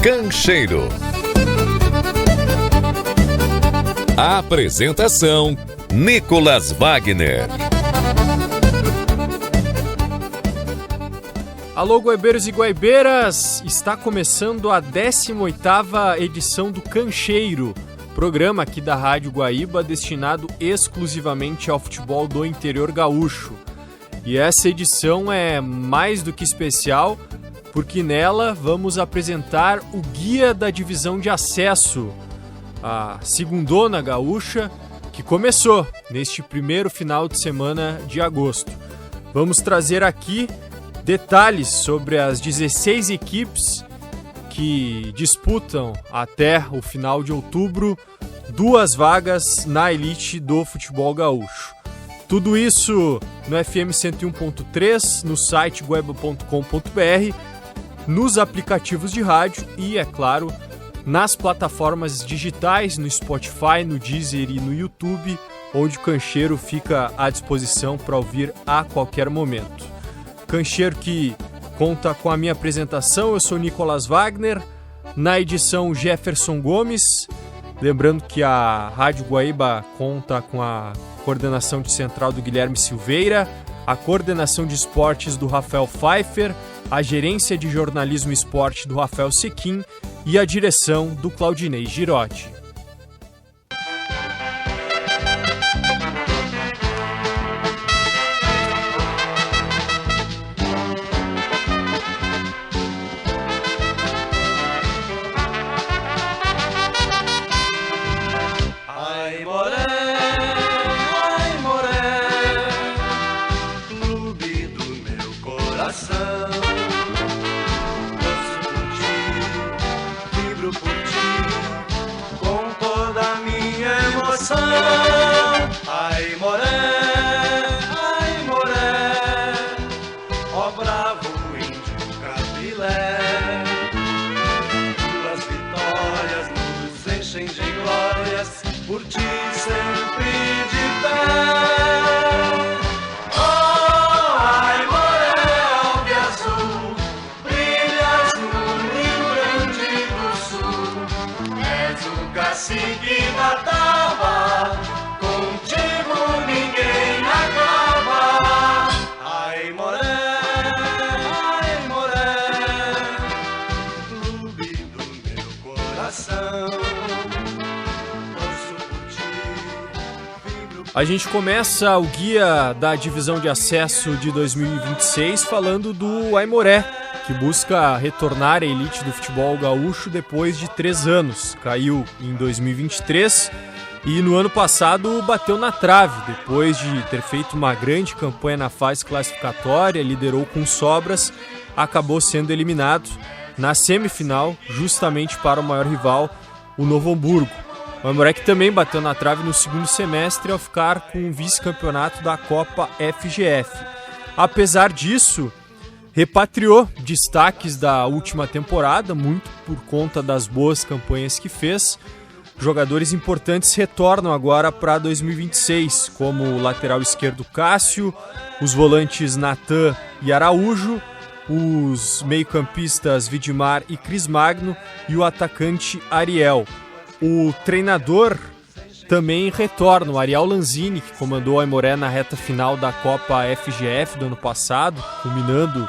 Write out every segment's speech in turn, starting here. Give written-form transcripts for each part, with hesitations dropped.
Cancheiro. Apresentação: Nicolas Wagner. Alô, guaibeiros e guaibeiras! Está começando a 18ª edição do Cancheiro, programa aqui da Rádio Guaíba destinado exclusivamente ao futebol do interior gaúcho. E essa edição é mais do que especial, porque nela vamos apresentar o Guia da Divisão de Acesso, a segundona gaúcha, que começou neste primeiro final de semana de agosto. Vamos trazer aqui detalhes sobre as 16 equipes que disputam até o final de outubro 2 vagas na elite do futebol gaúcho. Tudo isso no FM 101.3, no site guaiba.com.br, nos aplicativos de rádio e, é claro, nas plataformas digitais, no Spotify, no Deezer e no YouTube, onde o Cancheiro fica à disposição para ouvir a qualquer momento. Cancheiro que conta com a minha apresentação, eu sou Nicolas Wagner, na edição Jefferson Gomes, lembrando que a Rádio Guaíba conta com a coordenação de central do Guilherme Silveira, a coordenação de esportes do Rafael Pfeiffer, a gerência de jornalismo e esporte do Rafael Sequim e a direção do Claudinei Girotti. Por ti sempre de pé. Oh, ai, moré, alve azul, brilhas no Rio Grande do Sul. És o cacique da taba, contigo ninguém acaba. Ai, moré, clube do meu coração. A gente começa o Guia da Divisão de Acesso de 2026 falando do Aimoré, que busca retornar à elite do futebol gaúcho depois de 3 anos. Caiu em 2023 e no ano passado bateu na trave, depois de ter feito uma grande campanha na fase classificatória, liderou com sobras, acabou sendo eliminado na semifinal, justamente para o maior rival, o Novo Hamburgo. O Aimoré que também bateu na trave no segundo semestre ao ficar com o vice-campeonato da Copa FGF. Apesar disso, repatriou destaques da última temporada, muito por conta das boas campanhas que fez. Jogadores importantes retornam agora para 2026, como o lateral esquerdo Cássio, os volantes Natan e Araújo, os meio-campistas Vidmar e Cris Magno e o atacante Ariel. O treinador também retorna, o Ariel Lanzini, que comandou o Aimoré na reta final da Copa FGF do ano passado, culminando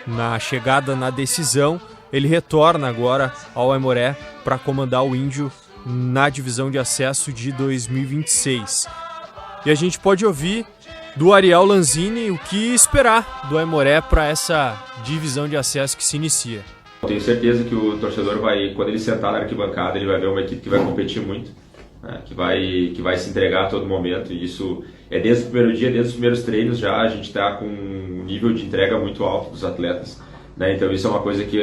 na chegada na decisão. Ele retorna agora ao Aimoré para comandar o Índio na divisão de acesso de 2026. E a gente pode ouvir do Ariel Lanzini o que esperar do Aimoré para essa divisão de acesso que se inicia. Tenho certeza que o torcedor vai, quando ele sentar na arquibancada, ele vai ver uma equipe que vai competir muito, né, que vai se entregar a todo momento, e isso é desde o primeiro dia, desde os primeiros treinos já, a gente está com um nível de entrega muito alto dos atletas, né, então isso é uma coisa que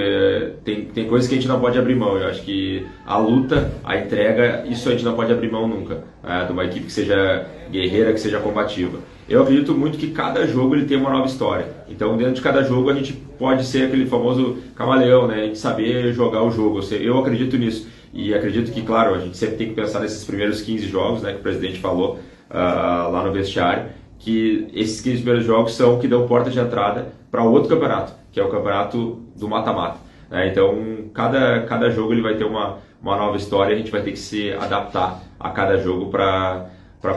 tem coisas que a gente não pode abrir mão. Eu acho que a luta, a entrega, isso a gente não pode abrir mão nunca, né, de uma equipe que seja guerreira, que seja combativa. Eu acredito muito que cada jogo ele tem uma nova história. Então, dentro de cada jogo, a gente pode ser aquele famoso camaleão, né? A gente saber jogar o jogo. Eu acredito nisso. E acredito que, claro, a gente sempre tem que pensar nesses primeiros 15 jogos, né? Que o presidente falou lá no vestiário. Que esses 15 primeiros jogos são o que dão porta de entrada para outro campeonato, que é o campeonato do mata-mata. né? Então, cada jogo ele vai ter uma nova história, a gente vai ter que se adaptar a cada jogo para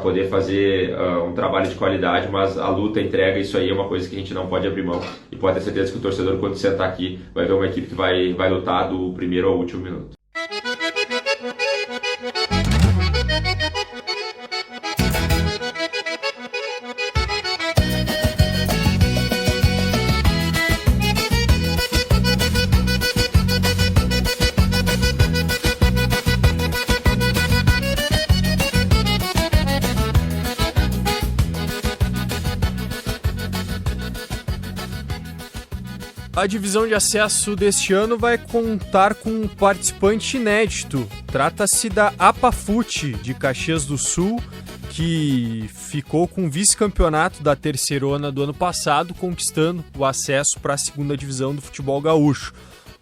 poder fazer um trabalho de qualidade, mas a luta, a entrega, isso aí é uma coisa que a gente não pode abrir mão. E pode ter certeza que o torcedor, quando sentar aqui, vai ver uma equipe que vai lutar do primeiro ao último minuto. A divisão de acesso deste ano vai contar com um participante inédito. Trata-se da APAFUT de Caxias do Sul, que ficou com o vice-campeonato da Terceirona do ano passado, conquistando o acesso para a segunda divisão do futebol gaúcho.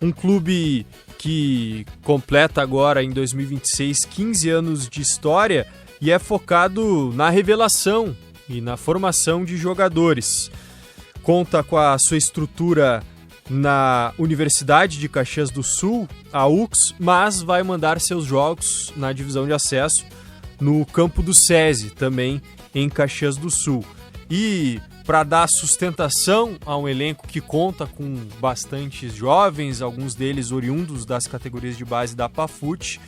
Um clube que completa agora, em 2026, 15 anos de história e é focado na revelação e na formação de jogadores. Conta com a sua estrutura na Universidade de Caxias do Sul, a UX, mas vai mandar seus jogos na divisão de acesso no campo do SESI, também em Caxias do Sul. E para dar sustentação a um elenco que conta com bastantes jovens, alguns deles oriundos das categorias de base da APAFUT,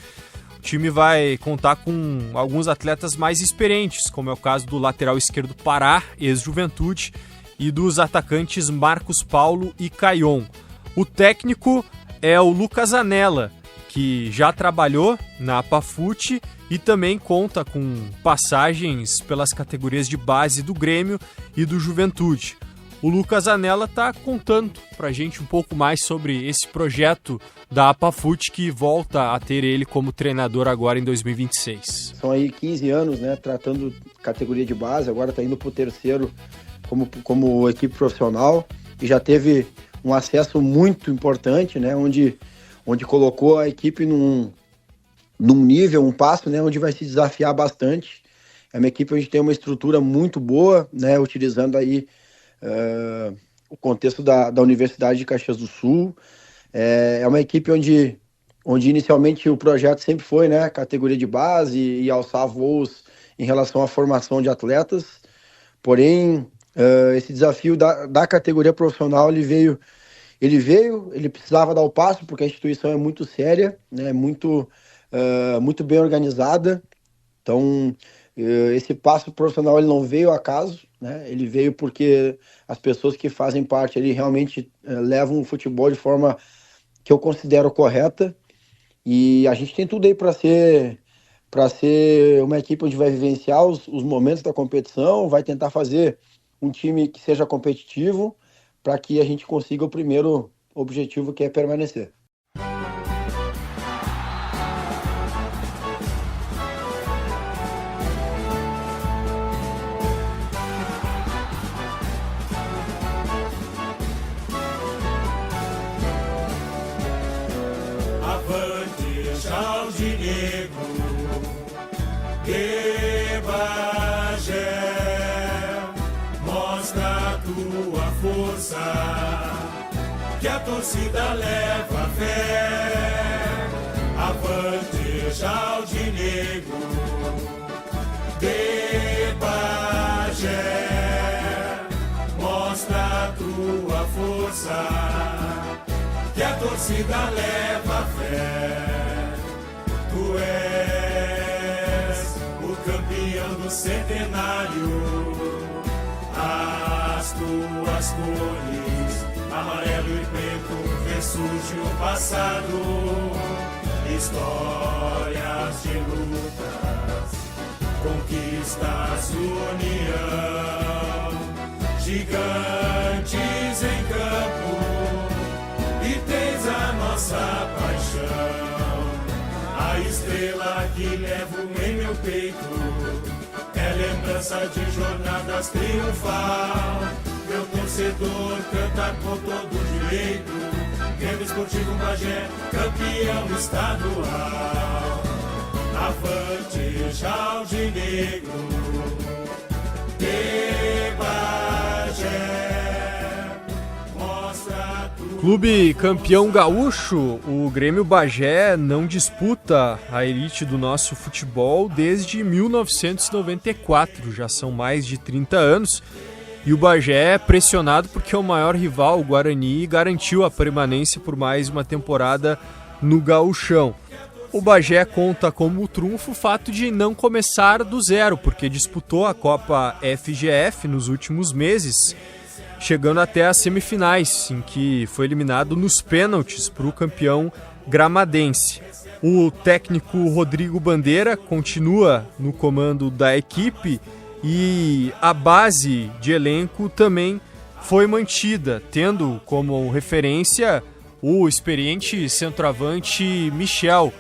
o time vai contar com alguns atletas mais experientes, como é o caso do lateral esquerdo Pará, ex-Juventude, e dos atacantes Marcos Paulo e Caion. O técnico é o Lucas Anella, que já trabalhou na APAFUT e também conta com passagens pelas categorias de base do Grêmio e do Juventude. O Lucas Anella está contando para a gente um pouco mais sobre esse projeto da APAFUT, que volta a ter ele como treinador agora em 2026. São aí 15 anos, né, tratando categoria de base, agora está indo para o terceiro como equipe profissional, e já teve um acesso muito importante, né, onde colocou a equipe num nível, um passo, né, onde vai se desafiar bastante. É uma equipe onde tem uma estrutura muito boa, né, utilizando aí o contexto da Universidade de Caxias do Sul. É uma equipe onde inicialmente o projeto sempre foi, né, categoria de base e alçar voos em relação à formação de atletas. Porém, esse desafio da categoria profissional, ele precisava dar o passo, porque a instituição é muito séria, né, muito bem organizada. Então, esse passo profissional ele não veio ao acaso, né, ele veio porque as pessoas que fazem parte ali realmente levam o futebol de forma que eu considero correta, e a gente tem tudo aí para ser uma equipe onde vai vivenciar os momentos da competição, vai tentar fazer um time que seja competitivo para que a gente consiga o primeiro objetivo, que é permanecer. Avante, Chaldenegro, de Bagé. Mostra a tua força, que a torcida leva fé. Avante, Chaldenegro, de Bagé. Mostra a tua força, que a torcida leva fé. Tu és o campeão do centenário. As tuas cores, amarelo e preto, ressurge o passado. Histórias de lutas, conquistas, união. Gigantes em campo, e tens a nossa paixão. A estrela que levo em meu peito é lembrança de jornadas triunfal. Meu torcedor canta com todo direito. Grêmio Esportivo Bagé, campeão estadual. Avante, Chaldenegro, de Bagé. Mostra a tua Clube campeão gaúcho, o Grêmio Bagé não disputa a elite do nosso futebol desde 1994, já são mais de 30 anos, e o Bagé é pressionado porque o maior rival, o Guarani, garantiu a permanência por mais uma temporada no gauchão. O Bagé conta como trunfo o fato de não começar do zero, porque disputou a Copa FGF nos últimos meses, chegando até as semifinais, em que foi eliminado nos pênaltis para o campeão gramadense. O técnico Rodrigo Bandeira continua no comando da equipe e a base de elenco também foi mantida, tendo como referência o experiente centroavante Michel.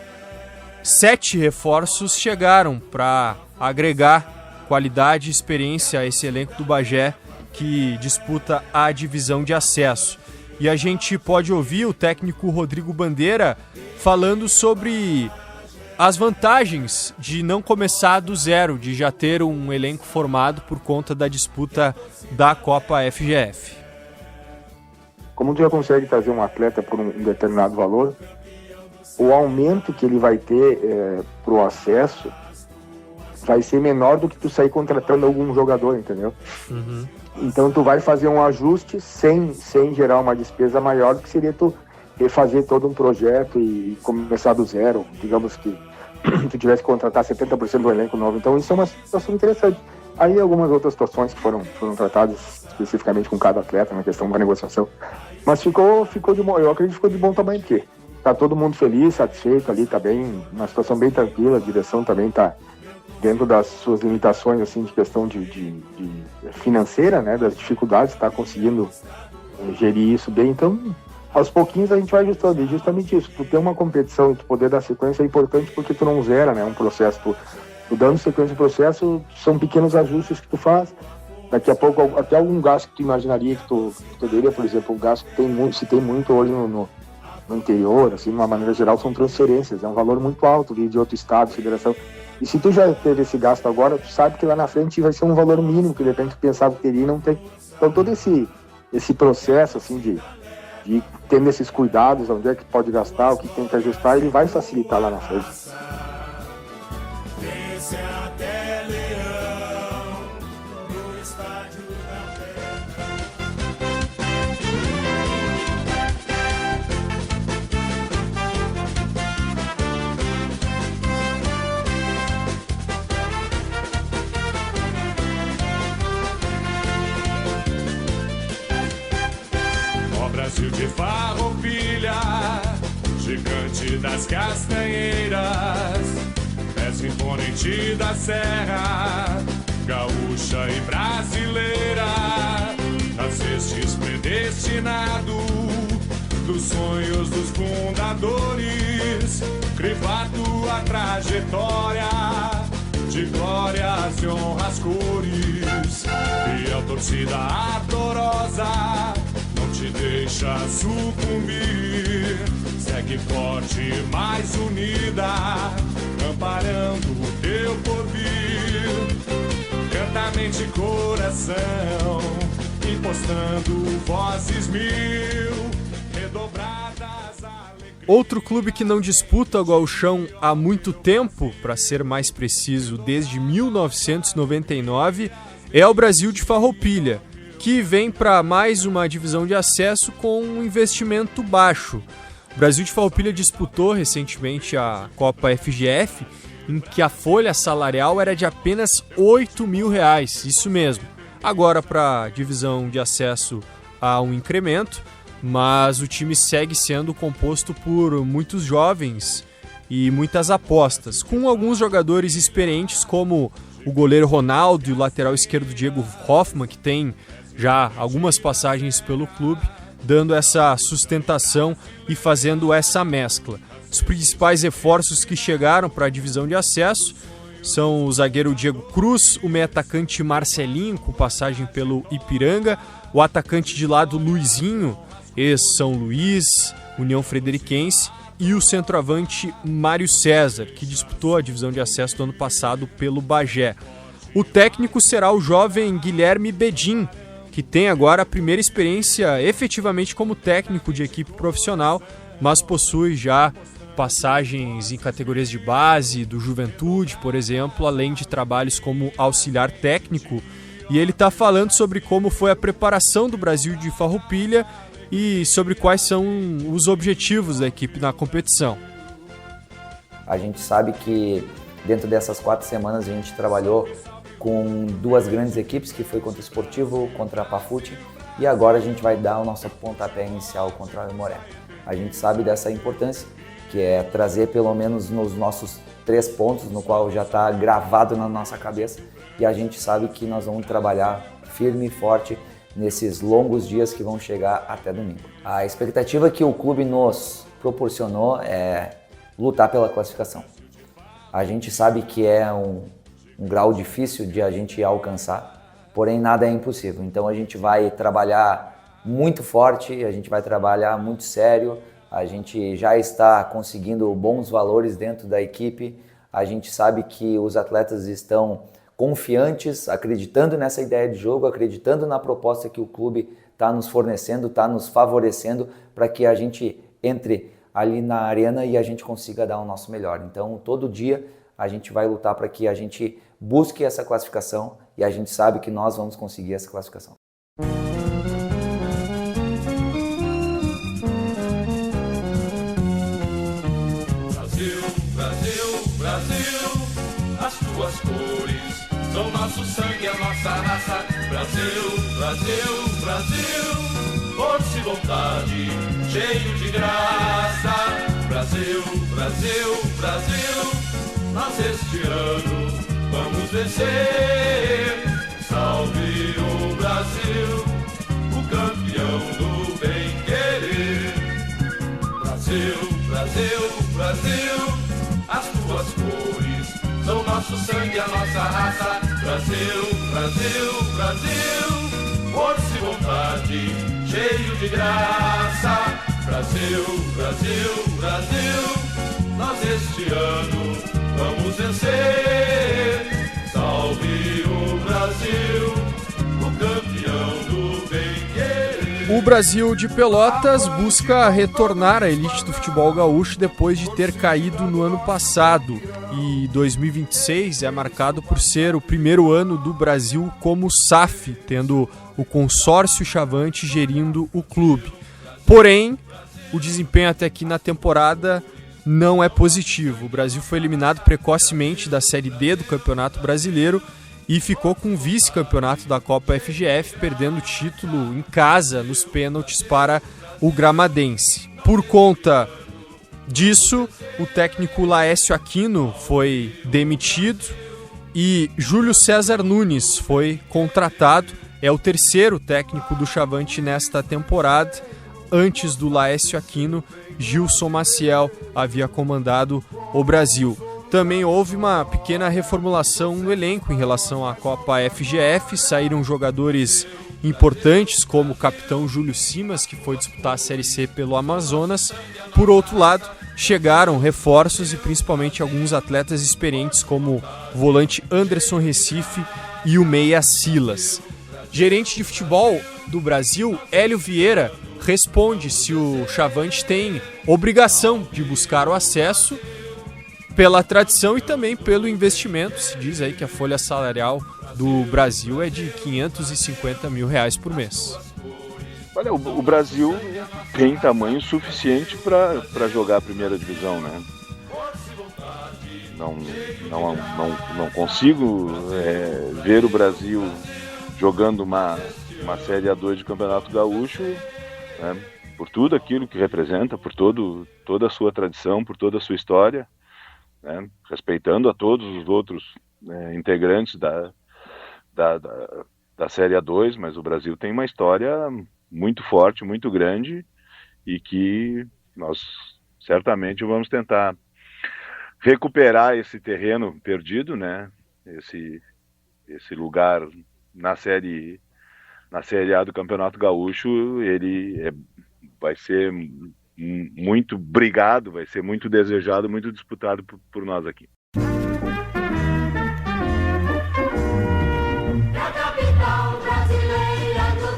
7 reforços chegaram para agregar qualidade e experiência a esse elenco do Bagé, que disputa a divisão de acesso. E a gente pode ouvir o técnico Rodrigo Bandeira falando sobre as vantagens de não começar do zero, de já ter um elenco formado por conta da disputa da Copa FGF. Como tu já consegue trazer um atleta por um determinado valor, o aumento que ele vai ter pro acesso vai ser menor do que tu sair contratando algum jogador, entendeu? Uhum. Então tu vai fazer um ajuste sem gerar uma despesa maior, que seria tu refazer todo um projeto e começar do zero, digamos que tu tivesse que contratar 70% do elenco novo. Então isso é uma situação interessante. Aí algumas outras situações que foram tratadas especificamente com cada atleta na questão da negociação. Mas ficou de bom, eu acredito que ficou de bom tamanho, porque tá todo mundo feliz, satisfeito ali, tá bem, uma situação bem tranquila, a direção também tá dentro das suas limitações, assim, de questão de financeira, né, das dificuldades, está conseguindo gerir isso bem. Então, aos pouquinhos a gente vai ajustando, e justamente isso, tu ter uma competição e tu poder dar sequência é importante, porque tu não zera, né, um processo, tu dando sequência ao processo, são pequenos ajustes que tu faz, daqui a pouco, até algum gasto que tu imaginaria que tu poderia, por exemplo, o gasto que se tem muito hoje no interior, assim, de uma maneira geral, são transferências, é um valor muito alto de outro estado, federação. E se tu já teve esse gasto agora, tu sabe que lá na frente vai ser um valor mínimo que de repente tu pensava que teria e não tem. Então todo esse processo assim de tendo esses cuidados, onde é que pode gastar, o que tem que ajustar, ele vai facilitar lá na frente. Desce até Leão, no estádio da Brasil de Farroupilha, gigante das castanheiras, peça imponente da serra, gaúcha e brasileira, nascestes predestinado dos sonhos dos fundadores, crivado a trajetória de glórias e honras cores, e a torcida ardorosa te deixa sucumbir, segue forte, mais unida, amparando o teu porvir, canta mente e coração, impostando vozes mil, redobradas alegrias. Outro clube que não disputa o gauchão há muito tempo, para ser mais preciso, desde 1999, é o Brasil de Farroupilha, que vem para mais uma divisão de acesso com um investimento baixo. O Brasil de Farroupilha disputou recentemente a Copa FGF, em que a folha salarial era de apenas R$8 mil, isso mesmo. Agora para a divisão de acesso há um incremento, mas o time segue sendo composto por muitos jovens e muitas apostas, com alguns jogadores experientes como o goleiro Ronaldo e o lateral esquerdo Diego Hoffmann, que tem já algumas passagens pelo clube, dando essa sustentação e fazendo essa mescla. Os principais reforços que chegaram para a divisão de acesso são o zagueiro Diego Cruz, o meio-atacante Marcelinho, com passagem pelo Ipiranga, o atacante de lado Luizinho, ex-São Luís, União Frederiquense, e o centroavante Mário César, que disputou a divisão de acesso do ano passado pelo Bagé. O técnico será o jovem Guilherme Bedin, que tem agora a primeira experiência efetivamente como técnico de equipe profissional, mas possui já passagens em categorias de base, do Juventude, por exemplo, além de trabalhos como auxiliar técnico. E ele está falando sobre como foi a preparação do Brasil de Farroupilha e sobre quais são os objetivos da equipe na competição. A gente sabe que dentro dessas 4 semanas a gente trabalhou com 2 grandes equipes, que foi contra o Esportivo, contra a Pafute, e agora a gente vai dar o nosso pontapé inicial contra o Aimoré. A gente sabe dessa importância, que é trazer pelo menos nos nossos 3 pontos, no qual já está gravado na nossa cabeça, e a gente sabe que nós vamos trabalhar firme e forte nesses longos dias que vão chegar até domingo. A expectativa que o clube nos proporcionou é lutar pela classificação. A gente sabe que é um grau difícil de a gente alcançar, porém nada é impossível. Então a gente vai trabalhar muito forte, a gente vai trabalhar muito sério, a gente já está conseguindo bons valores dentro da equipe, a gente sabe que os atletas estão confiantes, acreditando nessa ideia de jogo, acreditando na proposta que o clube está nos fornecendo, está nos favorecendo para que a gente entre ali na arena e a gente consiga dar o nosso melhor. Então, todo dia a gente vai lutar para que a gente busque essa classificação e a gente sabe que nós vamos conseguir essa classificação. Brasil, Brasil, Brasil, as tuas cores são nosso sangue, a nossa raça. Brasil, Brasil, Brasil, força e vontade, cheio de graça. Brasil, Brasil, Brasil, nós este ano vamos vencer. Salve o Brasil, o campeão do bem-querer. Brasil, Brasil, Brasil, as tuas cores são nosso sangue, a nossa raça. Brasil, Brasil, Brasil, força e vontade, cheio de graça. Brasil, Brasil, Brasil, nós este ano vamos vencer. Salve o Brasil, o campeão do bem-querer. O Brasil de Pelotas busca retornar à elite do futebol gaúcho depois de ter caído no ano passado. E 2026 é marcado por ser o primeiro ano do Brasil como SAF, tendo o consórcio Chavante gerindo o clube. Porém, o desempenho até aqui na temporada não é positivo. O Brasil foi eliminado precocemente da Série D do Campeonato Brasileiro e ficou com o vice-campeonato da Copa FGF, perdendo o título em casa nos pênaltis para o Gramadense. Por conta disso, o técnico Laércio Aquino foi demitido e Júlio César Nunes foi contratado. É o terceiro técnico do Chavante nesta temporada. Antes do Laércio Aquino, Gilson Maciel havia comandado o Brasil. Também houve uma pequena reformulação no elenco em relação à Copa FGF. Saíram jogadores importantes, como o capitão Júlio Simas, que foi disputar a Série C pelo Amazonas. Por outro lado, chegaram reforços e principalmente alguns atletas experientes, como o volante Anderson Recife e o meia Silas. Gerente de futebol do Brasil, Hélio Vieira, responde se o Chavante tem obrigação de buscar o acesso pela tradição e também pelo investimento. Se diz aí que a folha salarial do Brasil é de R$550 mil por mês. Olha, o Brasil tem tamanho suficiente para jogar a primeira divisão, né? Não consigo ver o Brasil jogando uma Série A2 de Campeonato Gaúcho, né? Por tudo aquilo que representa, por toda a sua tradição, por toda a sua história, né? Respeitando a todos os outros integrantes da Série A2, mas o Brasil tem uma história muito forte, muito grande, e que nós certamente vamos tentar recuperar esse terreno perdido, né? Esse lugar na Série A do Campeonato Gaúcho. Ele vai ser muito brigado, vai ser muito desejado, muito disputado por nós aqui. Na capital brasileira do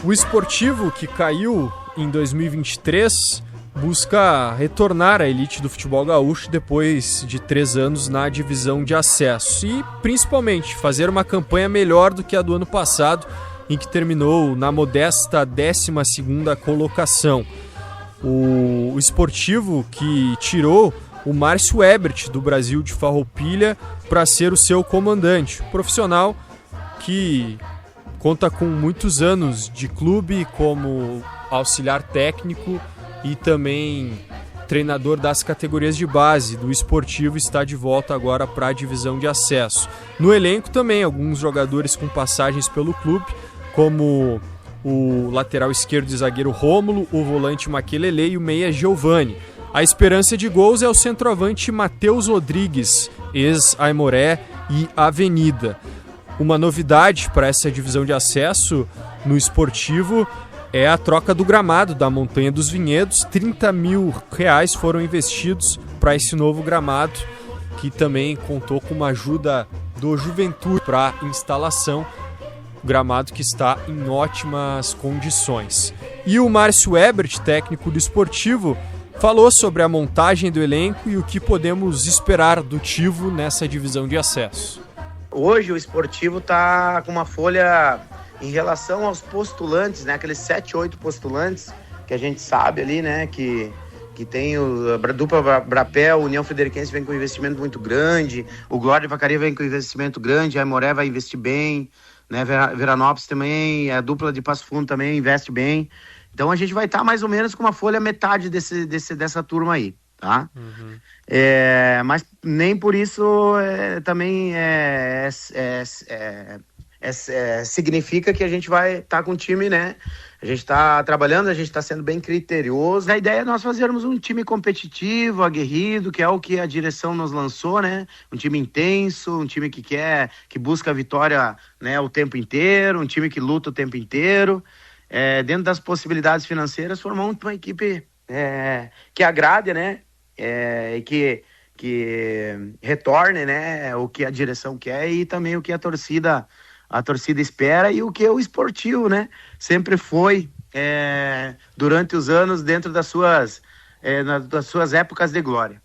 O Esportivo, que caiu em 2023, busca retornar à elite do futebol gaúcho depois de 3 anos na divisão de acesso e, principalmente, fazer uma campanha melhor do que a do ano passado, em que terminou na modesta 12ª colocação. O Esportivo, que tirou o Márcio Ebert do Brasil de Farroupilha para ser o seu comandante, profissional que conta com muitos anos de clube como auxiliar técnico e também treinador das categorias de base do Esportivo, está de volta agora para a divisão de acesso. No elenco também alguns jogadores com passagens pelo clube, como o lateral esquerdo e zagueiro Rômulo, o volante Maquelele e o meia Giovani. A esperança de gols é o centroavante Matheus Rodrigues, ex-Aimoré e Avenida. Uma novidade para essa divisão de acesso no Esportivo é a troca do gramado da Montanha dos Vinhedos. R$30 mil foram investidos para esse novo gramado, que também contou com uma ajuda do Juventude para a instalação. Gramado que está em ótimas condições. E o Márcio Ebert, técnico do Esportivo, falou sobre a montagem do elenco e o que podemos esperar do Tivo nessa divisão de acesso. Hoje o Esportivo está com uma folha em relação aos postulantes, né? Aqueles 7, 8 postulantes que a gente sabe ali, né? Que tem a dupla Brapel, União Frederiquense vem com um investimento muito grande, o Glória de Vacaria vem com um investimento grande, a Aimoré vai investir bem, né? Veranópolis também, a dupla de Passo Fundo também investe bem. Então a gente vai estar mais ou menos com uma folha metade dessa turma aí, tá? Uhum. Mas nem por isso também significa que a gente vai estar com o time, né? A gente está trabalhando, a gente está sendo bem criterioso. A ideia é nós fazermos um time competitivo, aguerrido, que é o que a direção nos lançou, né? Um time intenso, um time que busca a vitória, né, o tempo inteiro, um time que luta o tempo inteiro. Dentro das possibilidades financeiras, formar uma equipe que agrade, né? E que retorne, né, o que a direção quer e também o que a torcida espera e o que o Esportivo, né, sempre foi durante os anos dentro das suas épocas de glória.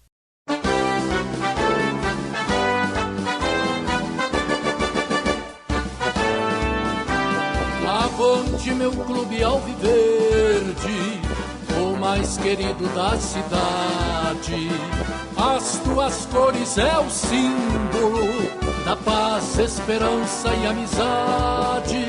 Avante meu clube alviverde, o mais querido da cidade. As tuas cores é o símbolo da paz, esperança e amizade.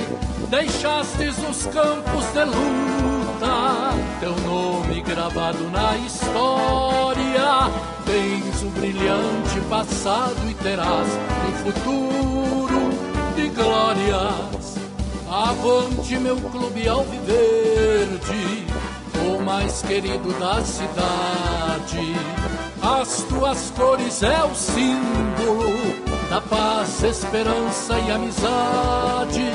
Deixastes os campos de luta teu nome gravado na história. Tens um brilhante passado e terás um futuro de glórias. Avante meu clube alviverde, o mais querido da cidade. As tuas cores é o símbolo da paz, esperança e amizade.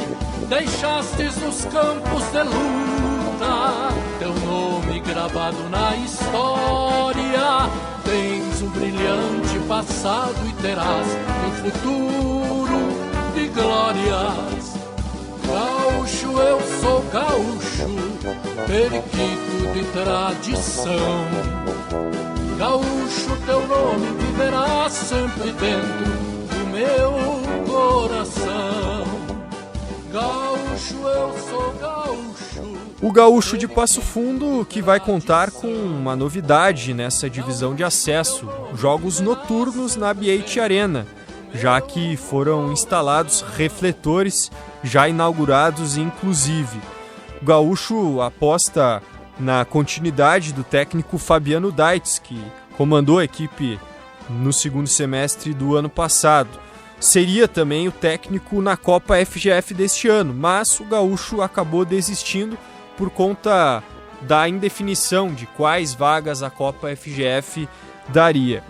Deixastes nos campos de luta teu nome gravado na história. Tens um brilhante passado e terás um futuro de glórias. Gaúcho, eu sou gaúcho, periquito de tradição. Gaúcho, teu nome viverá sempre dentro do meu coração. Gaúcho, eu sou gaúcho. O Gaúcho de Passo Fundo, que vai contar com uma novidade nessa divisão de acesso: jogos noturnos na BH Arena, já que foram instalados refletores já inaugurados inclusive. O Gaúcho aposta na continuidade do técnico Fabiano Daitz, que comandou a equipe no segundo semestre do ano passado. Seria também o técnico na Copa FGF deste ano, mas o Gaúcho acabou desistindo por conta da indefinição de quais vagas a Copa FGF daria.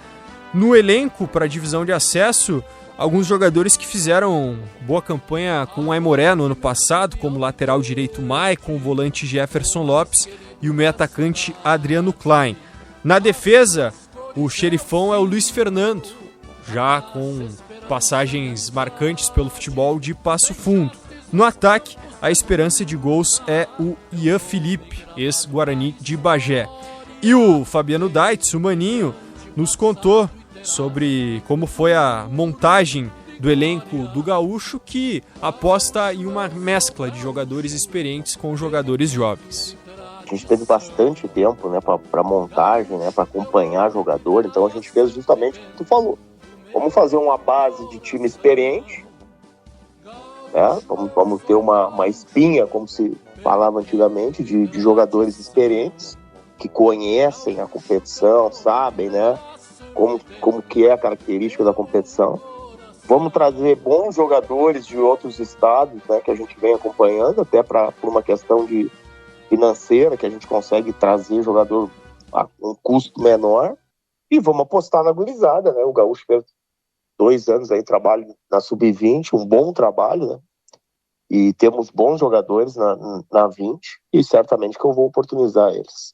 No elenco para a divisão de acesso, alguns jogadores que fizeram boa campanha com o Aimoré no ano passado, como o lateral direito Maicon, o volante Jefferson Lopes e o meio atacante Adriano Klein. Na defesa, o xerifão é o Luiz Fernando, já com passagens marcantes pelo futebol de Passo Fundo. No ataque, a esperança de gols é o Ian Felipe, ex-Guarani de Bagé. E o Fabiano Daitz, o Maninho, nos contou sobre como foi a montagem do elenco do Gaúcho, que aposta em uma mescla de jogadores experientes com jogadores jovens. A gente teve bastante tempo, né, para montagem, né, para acompanhar jogador, então a gente fez justamente o que tu falou. Vamos fazer uma base de time experiente, né? Vamos ter uma espinha, como se falava antigamente, de jogadores experientes, que conhecem a competição, sabem, né, como que é a característica da competição. Vamos trazer bons jogadores de outros estados, né, que a gente vem acompanhando, até por uma questão de financeira, que a gente consegue trazer jogador a um custo menor, e vamos apostar na gurizada, né? O Gaúcho fez 2 anos aí trabalho na Sub-20, um bom trabalho, né? E temos bons jogadores na 20, e certamente que eu vou oportunizar eles.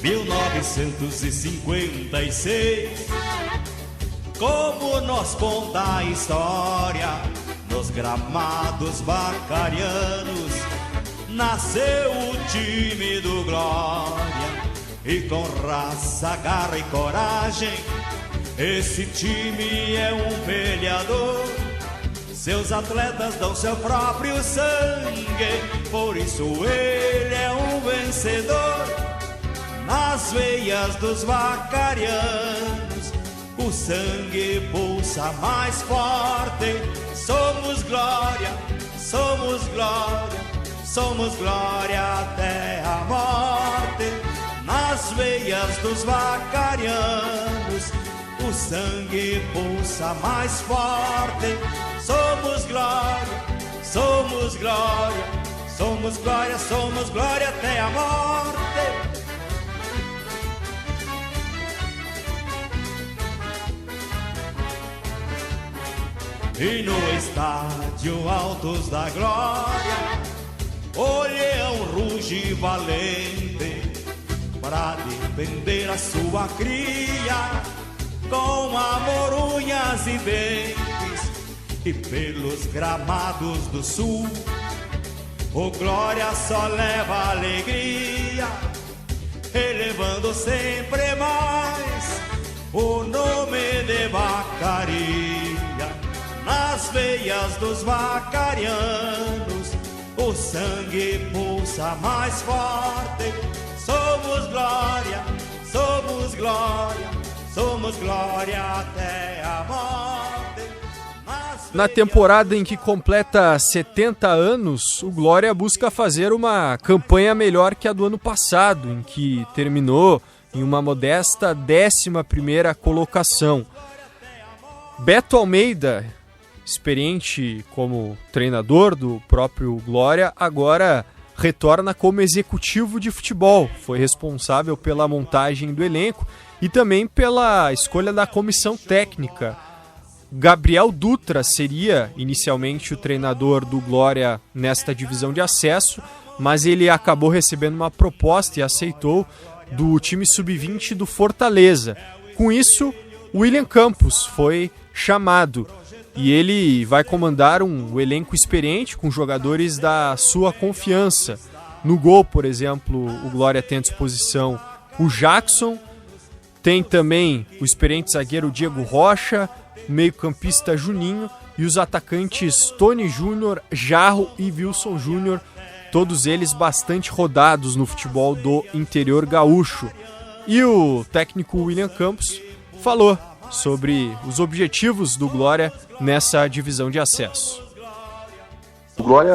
(1956) Como nos conta a história, nos gramados bacarianos nasceu o time do Glória. E com raça, garra e coragem, esse time é um peleador. Seus atletas dão seu próprio sangue, por isso ele é um vencedor. Nas veias dos vacarianos, o sangue pulsa mais forte. Somos glória, somos glória, somos glória até a morte. Nas veias dos vacarianos, o sangue pulsa mais forte. Somos glória, somos glória, somos glória, somos glória até a morte. E no estádio Altos da Glória, o leão ruge valente para defender a sua cria, com amor, unhas e dentes. E pelos gramados do sul, o Glória só leva alegria, elevando sempre mais o nome de Vacaria. Nas veias dos vacarianos, o sangue pulsa mais forte. Somos glória, somos glória, somos glória até a morte. Na temporada em que completa 70 anos, o Glória busca fazer uma campanha melhor que a do ano passado, em que terminou em uma modesta 11ª colocação. Beto Almeida, experiente como treinador do próprio Glória, agora retorna como executivo de futebol. Foi responsável pela montagem do elenco e também pela escolha da comissão técnica. Gabriel Dutra seria inicialmente o treinador do Glória nesta divisão de acesso, mas ele acabou recebendo uma proposta e aceitou do time sub-20 do Fortaleza. Com isso, William Campos foi chamado e ele vai comandar um elenco experiente com jogadores da sua confiança. No gol, por exemplo, o Glória tem à disposição o Jackson, tem também o experiente zagueiro Diego Rocha, meio-campista Juninho e os atacantes Tony Júnior, Jarro e Wilson Júnior, todos eles bastante rodados no futebol do interior gaúcho. E o técnico William Campos falou sobre os objetivos do Glória nessa divisão de acesso. O Glória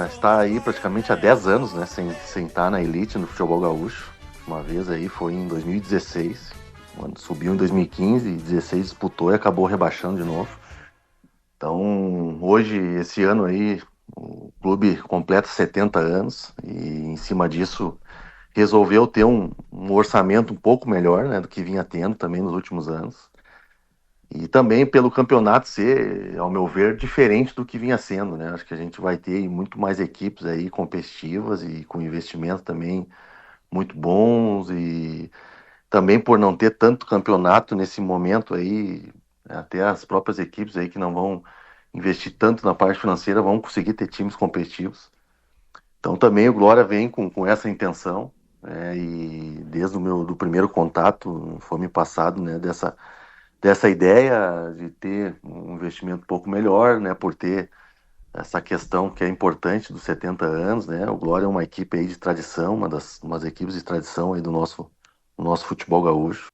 está aí praticamente há 10 anos, né, sem estar na elite no futebol gaúcho. Uma vez aí foi em 2016, quando subiu em 2015 e 2016 disputou e acabou rebaixando de novo. Então, hoje, esse ano aí, o clube completa 70 anos e em cima disso resolveu ter um orçamento um pouco melhor, né, do que vinha tendo também nos últimos anos. E também pelo campeonato ser, ao meu ver, diferente do que vinha sendo, né? Acho que a gente vai ter muito mais equipes aí competitivas e com investimento também muito bons e também por não ter tanto campeonato nesse momento aí, até as próprias equipes aí que não vão investir tanto na parte financeira vão conseguir ter times competitivos. Então também o Glória vem com essa intenção, e desde do primeiro contato foi me passado, né, dessa ideia de ter um investimento um pouco melhor, né, por ter essa questão que é importante dos 70 anos, né? O Glória é uma equipe aí de tradição, umas equipes de tradição aí do nosso futebol gaúcho.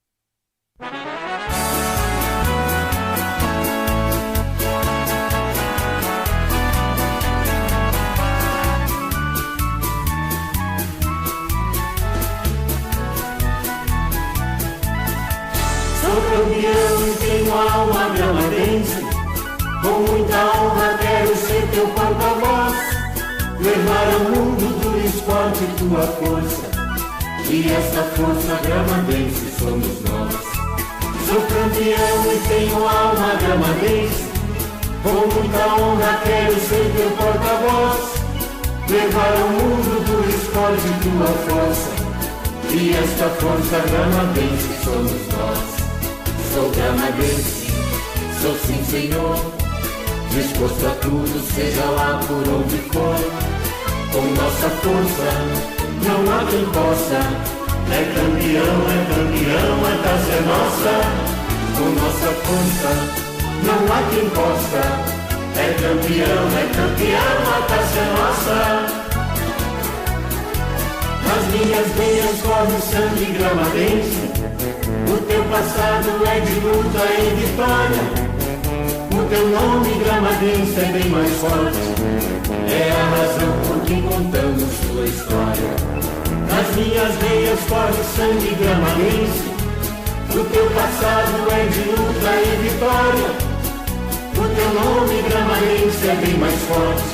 Sou campeão e tenho alma gramadense. Com muita honra quero ser teu porta-voz, levar ao mundo do esporte tua força, e essa força gramadense somos nós. Sou campeão e tenho alma gramadense. Com muita honra quero ser teu porta-voz, levar ao mundo do esporte tua força, e esta força gramadense somos nós. Sou gramadense, sou sim senhor, disposto a tudo, seja lá por onde for. Com nossa força, não há quem possa. É campeão, a taça é nossa. Com nossa força, não há quem possa. É campeão, a taça é nossa. Nas minhas veias corre o sangue gramadense. O teu passado é de luta e vitória. O teu nome gramadense é bem mais forte, é a razão por que contamos tua história. Nas minhas veias corre sangue gramadense. O teu passado é de luta e vitória. O teu nome gramadense é bem mais forte,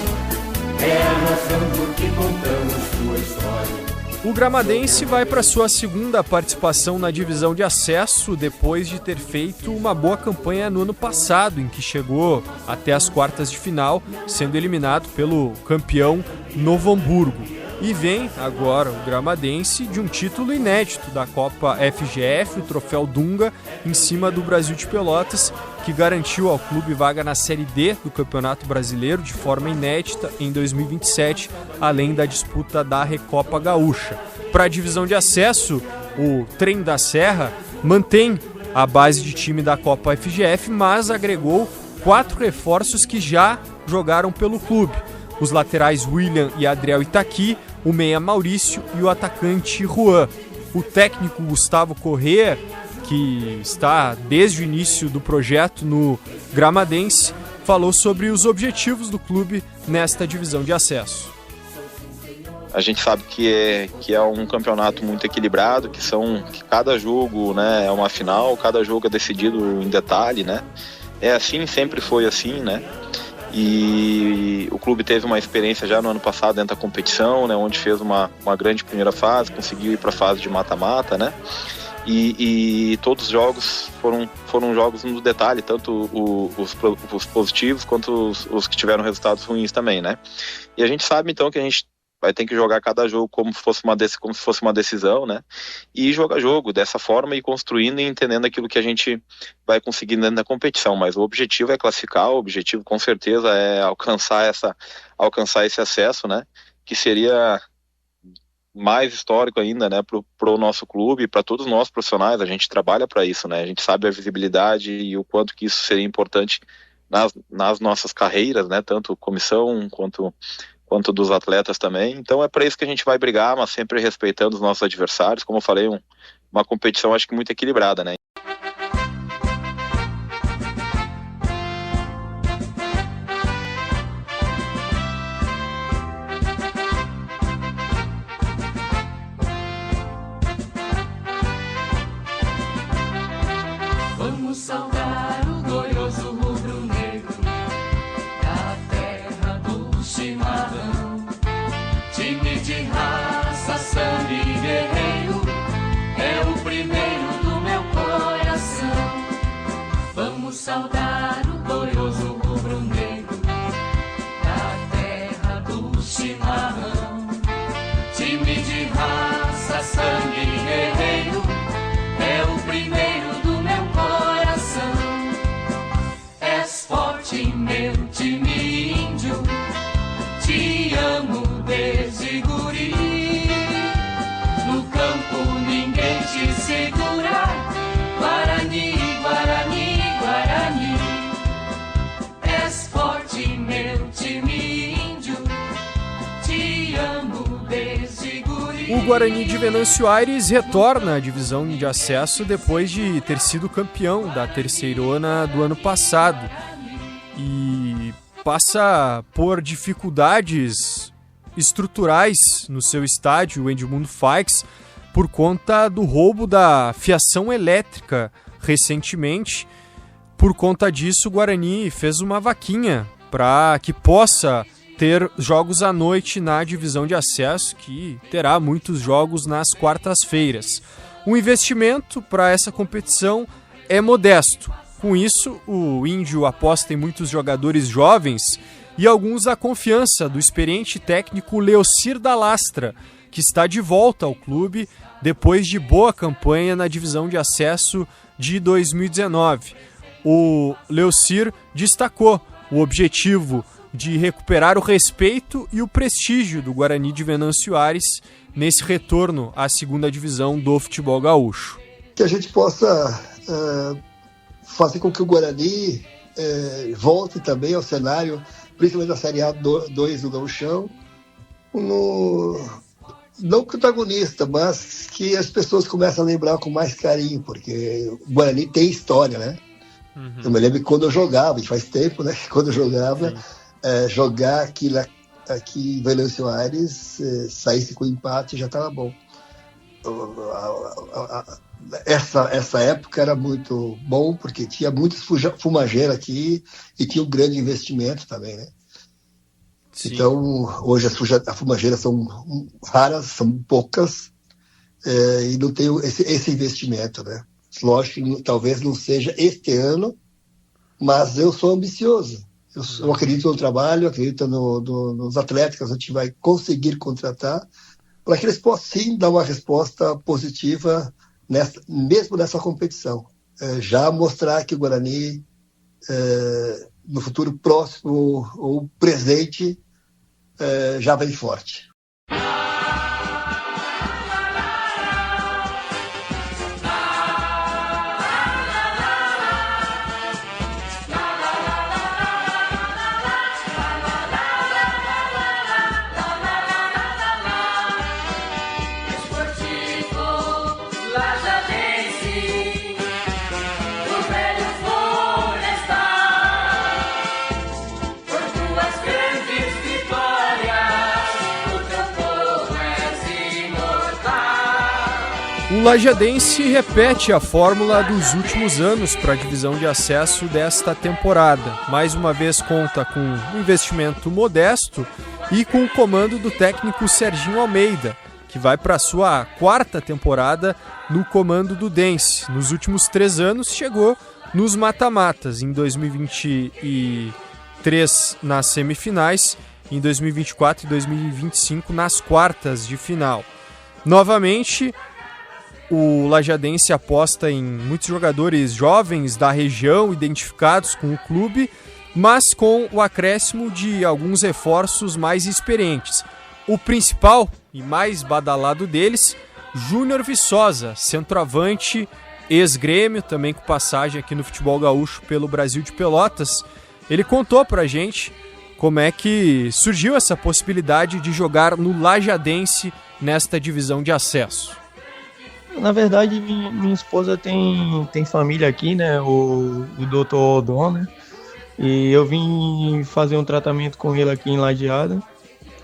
é a razão por que contamos tua história. O Gramadense vai para sua segunda participação na divisão de acesso depois de ter feito uma boa campanha no ano passado, em que chegou até as quartas de final, sendo eliminado pelo campeão Novo Hamburgo. E vem agora o Gramadense de um título inédito da Copa FGF, o Troféu Dunga, em cima do Brasil de Pelotas, que garantiu ao clube vaga na Série D do Campeonato Brasileiro de forma inédita em 2027, além da disputa da Recopa Gaúcha. Para a divisão de acesso, o Trem da Serra mantém a base de time da Copa FGF, mas agregou 4 reforços que já jogaram pelo clube. Os laterais William e Adriel Itaqui, o meia Maurício e o atacante Juan. O técnico Gustavo Corrêa, que está desde o início do projeto no Gramadense, falou sobre os objetivos do clube nesta divisão de acesso. A gente sabe que é um campeonato muito equilibrado, que cada jogo, né, é uma final, cada jogo é decidido em detalhe, né? É assim, sempre foi assim, né? E o clube teve uma experiência já no ano passado dentro da competição, né, onde fez uma grande primeira fase, conseguiu ir para a fase de mata-mata, né? E todos os jogos foram jogos no detalhe, tanto os positivos quanto os que tiveram resultados ruins também, né? E a gente sabe então que a gente vai ter que jogar cada jogo como se fosse uma decisão, né? E jogar jogo dessa forma e construindo e entendendo aquilo que a gente vai conseguir dentro da competição. Mas o objetivo é classificar, o objetivo com certeza é alcançar esse acesso, né? Que seria mais histórico ainda, né? Pro nosso clube, para todos nós profissionais. A gente trabalha para isso, né? A gente sabe a visibilidade e o quanto que isso seria importante nas nossas carreiras, né? Tanto comissão quanto dos atletas também. Então é para isso que a gente vai brigar, mas sempre respeitando os nossos adversários. Como eu falei, uma competição acho que muito equilibrada, né? Vamos saudar o glorioso rubro-negro da terra do chimarrão. Time de raça, sangue guerreiro, é o primeiro do meu coração. Vamos saudar o glorioso rubro-negro da terra do chimarrão. Time de raça, sangue guerreiro, primeiro do meu coração. És forte, meu time índio, te amo desde guri. No campo ninguém te segura, Guarani, Guarani, Guarani. És forte, meu time índio, te amo desde guri. O Guarani de Venâncio Aires retorna à divisão de acesso depois de ter sido campeão da terceirona do ano passado e passa por dificuldades estruturais no seu estádio, o Edmundo Faix, por conta do roubo da fiação elétrica recentemente. Por conta disso, o Guarani fez uma vaquinha para que possa ter jogos à noite na divisão de acesso, que terá muitos jogos nas quartas-feiras. O investimento para essa competição é modesto. Com isso, o Índio aposta em muitos jogadores jovens e alguns a confiança do experiente técnico Leocir da Lastra, que está de volta ao clube depois de boa campanha na divisão de acesso de 2019. O Leocir destacou o objetivo de recuperar o respeito e o prestígio do Guarani de Venâncio Aires nesse retorno à segunda divisão do futebol gaúcho. Que a gente possa fazer com que o Guarani volte também ao cenário, principalmente na Série A2 do Gauchão, não protagonista, mas que as pessoas começam a lembrar com mais carinho, porque o Guarani tem história, né? Uhum. Eu me lembro que quando eu jogava, faz tempo, né? Quando eu jogava, jogar aqui em Venâncio Aires, saísse com empate já estava bom. Essa época era muito bom, porque tinha muitas fumageiras aqui e tinha um grande investimento também, né? Sim. Então, hoje as fumageiras são raras, são poucas, e não tem esse investimento, né? Lógico que talvez não seja este ano, mas eu sou ambicioso. Eu acredito no trabalho, acredito nos atletas que a gente vai conseguir contratar, para que eles possam sim dar uma resposta positiva mesmo nessa competição. Já mostrar que o Guarani, no futuro próximo ou presente, já vem forte. O Lajadense repete a fórmula dos últimos anos para a divisão de acesso desta temporada. Mais uma vez conta com um investimento modesto e com o comando do técnico Serginho Almeida, que vai para a sua quarta temporada no comando do Dense. Nos últimos 3 anos chegou nos mata-matas, em 2023 nas semifinais, em 2024 e 2025 nas quartas de final. Novamente, o Lajadense aposta em muitos jogadores jovens da região, identificados com o clube, mas com o acréscimo de alguns reforços mais experientes. O principal e mais badalado deles, Júnior Viçosa, centroavante, ex-Grêmio, também com passagem aqui no futebol gaúcho pelo Brasil de Pelotas. Ele contou pra gente como é que surgiu essa possibilidade de jogar no Lajadense nesta divisão de acesso. Na verdade, minha esposa tem família aqui, né? O Dr. Odon, né? E eu vim fazer um tratamento com ele aqui em Lajeado.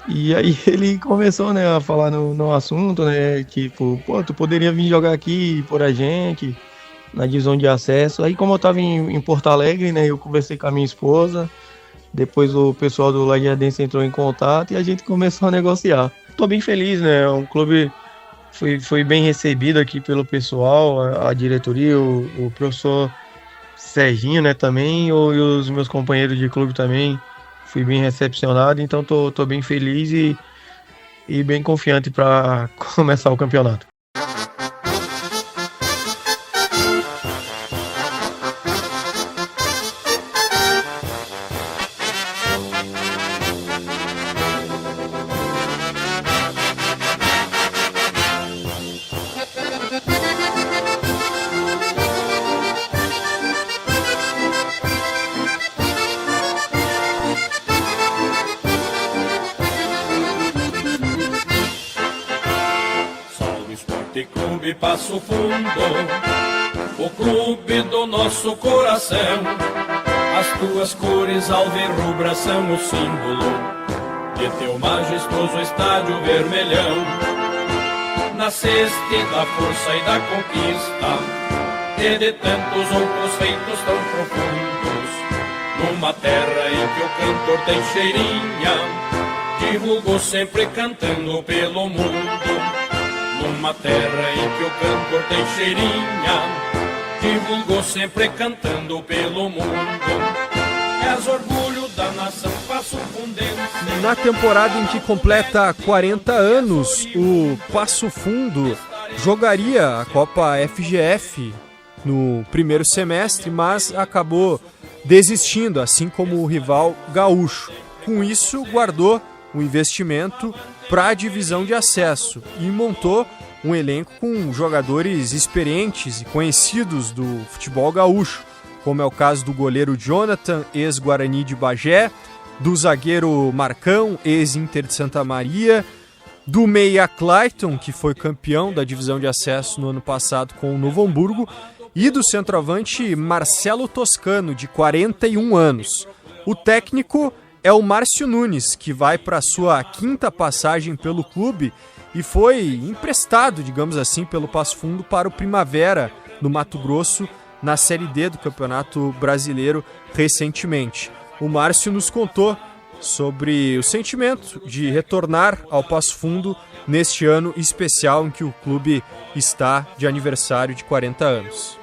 E aí ele começou, né, a falar no assunto, né? Tipo, tu poderia vir jogar aqui por a gente, na divisão de acesso. Aí como eu tava em Porto Alegre, né? Eu conversei com a minha esposa. Depois o pessoal do Lajadense entrou em contato e a gente começou a negociar. Tô bem feliz, né? É um clube... Foi bem recebido aqui pelo pessoal, a diretoria, o professor Serginho, né, também, e os meus companheiros de clube também. Fui bem recepcionado, então tô bem feliz e bem confiante para começar o campeonato. Clube Passo Fundo, o clube do nosso coração. As tuas cores alvirrubras são o símbolo de teu majestoso estádio vermelhão. Nasceste da força e da conquista e de tantos outros feitos tão profundos, numa terra em que o cantor tem cheirinha, divulgou sempre cantando pelo mundo. Numa terra em que o cantor tem cheirinha, divulgou sempre cantando pelo mundo. És orgulho da nação Passo Fundense. Na temporada em que completa 40 anos, o Passo Fundo jogaria a Copa FGF no primeiro semestre, mas acabou desistindo, assim como o rival gaúcho. Com isso, guardou o investimento para a divisão de acesso e montou um elenco com jogadores experientes e conhecidos do futebol gaúcho, como é o caso do goleiro Jonathan, ex-Guarani de Bagé, do zagueiro Marcão, ex-Inter de Santa Maria, do meia Clayton, que foi campeão da divisão de acesso no ano passado com o Novo Hamburgo, e do centroavante Marcelo Toscano, de 41 anos. O técnico é o Márcio Nunes, que vai para sua 5ª passagem pelo clube e foi emprestado, digamos assim, pelo Passo Fundo para o Primavera, no Mato Grosso, na Série D do Campeonato Brasileiro recentemente. O Márcio nos contou sobre o sentimento de retornar ao Passo Fundo neste ano especial em que o clube está de aniversário de 40 anos.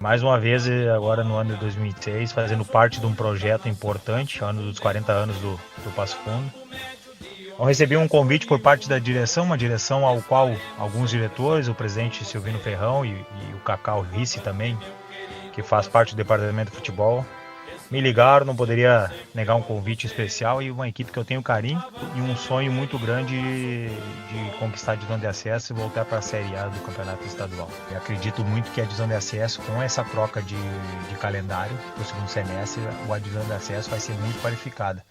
Mais uma vez, agora no ano de 2006, fazendo parte de um projeto importante, ano dos 40 anos do Passo Fundo. Eu recebi um convite por parte da direção, uma direção ao qual alguns diretores, o presidente Silvino Ferrão e o Cacau Risse também, que faz parte do departamento de futebol, me ligaram, não poderia negar um convite especial, e uma equipe que eu tenho carinho e um sonho muito grande de conquistar a divisão de acesso e voltar para a Série A do Campeonato Estadual. Eu acredito muito que a divisão de acesso, com essa troca de calendário para o segundo semestre, a divisão de acesso vai ser muito qualificada.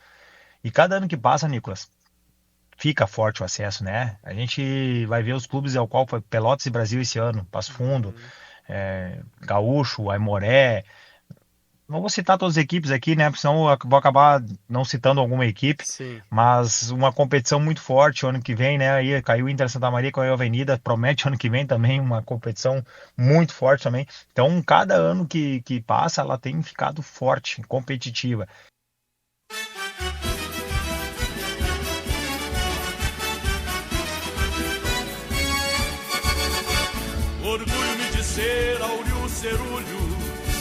E cada ano que passa, Nicolas, fica forte o acesso, né? A gente vai ver os clubes ao qual foi Pelotas e Brasil esse ano, Passo Fundo, Gaúcho, Aimoré. Não vou citar todas as equipes aqui, né? Porque senão eu vou acabar não citando alguma equipe. Sim. Mas uma competição muito forte ano que vem, né? Aí caiu o Inter Santa Maria, caiu a Avenida. Promete ano que vem também uma competição muito forte também. Então, cada ano que passa, ela tem ficado forte, competitiva. Orgulho-me de ser Áureo Cerulho,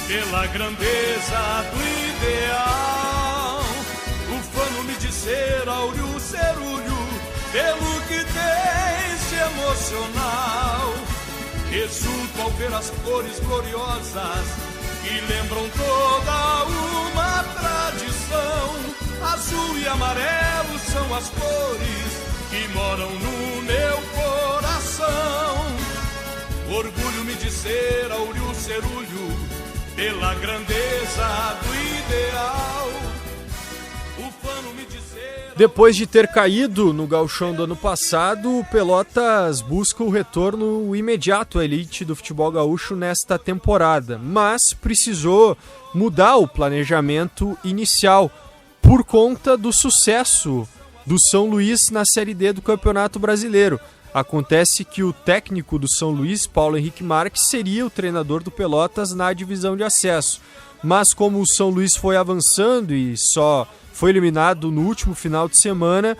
pela grandeza do ideal. Ufano-me de ser Áureo Cerulho, pelo que tens de emocional. Exulto ao ver as cores gloriosas que lembram toda uma tradição. Azul e amarelo são as cores que moram no meu coração. Orgulho-me de ser Áureo Cerulho, pela grandeza do ideal. Ufano-me de ser... Depois de ter caído no gauchão do ano passado, o Pelotas busca o retorno imediato à elite do futebol gaúcho nesta temporada, mas precisou mudar o planejamento inicial por conta do sucesso do São Luís na Série D do Campeonato Brasileiro. Acontece que o técnico do São Luís, Paulo Henrique Marques, seria o treinador do Pelotas na divisão de acesso. Mas como o São Luís foi avançando e só foi eliminado no último final de semana,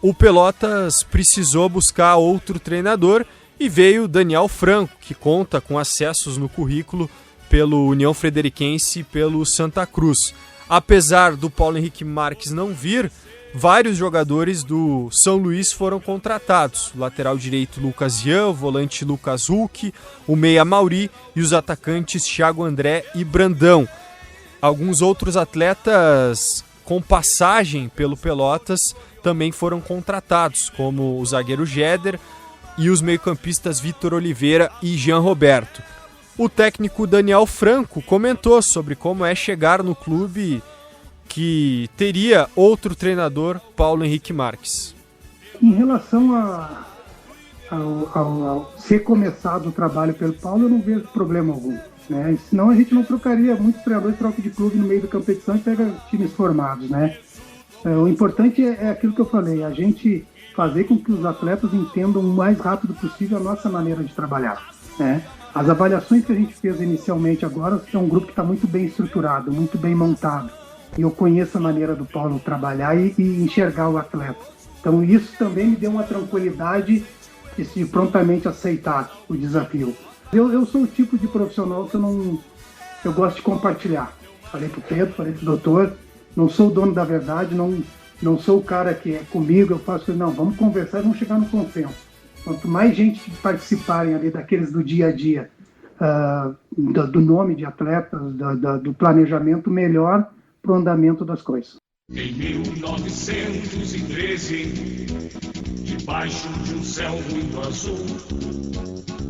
o Pelotas precisou buscar outro treinador e veio Daniel Franco, que conta com acessos no currículo pelo União Frederiquense e pelo Santa Cruz. Apesar do Paulo Henrique Marques não vir, vários jogadores do São Luís foram contratados. O lateral direito Lucas Ian, o volante Lucas Hulk, o meia Mauri e os atacantes Thiago André e Brandão. Alguns outros atletas com passagem pelo Pelotas também foram contratados, como o zagueiro Jéder e os meio-campistas Vitor Oliveira e Jean Roberto. O técnico Daniel Franco comentou sobre como é chegar no clube que teria outro treinador, Paulo Henrique Marques. Em relação ao ser começado o trabalho pelo Paulo, eu não vejo problema algum, né? Senão a gente não trocaria, muitos treinadores trocam de clube no meio da competição e pega times formados, né? O importante é aquilo que eu falei, a gente fazer com que os atletas entendam o mais rápido possível a nossa maneira de trabalhar, né? As avaliações que a gente fez inicialmente agora é um grupo que está muito bem estruturado, muito bem montado. E eu conheço a maneira do Paulo trabalhar e enxergar o atleta. Então isso também me deu uma tranquilidade de prontamente aceitar o desafio. Eu sou o tipo de profissional que eu gosto de compartilhar. Falei para o Pedro, falei para o doutor, não sou o dono da verdade, não sou o cara que é comigo, eu faço, não, vamos conversar e vamos chegar no consenso. Quanto mais gente participarem ali daqueles do dia a dia, do nome de atletas, do planejamento, melhor para o andamento das coisas. Em 1913, debaixo de um céu muito azul,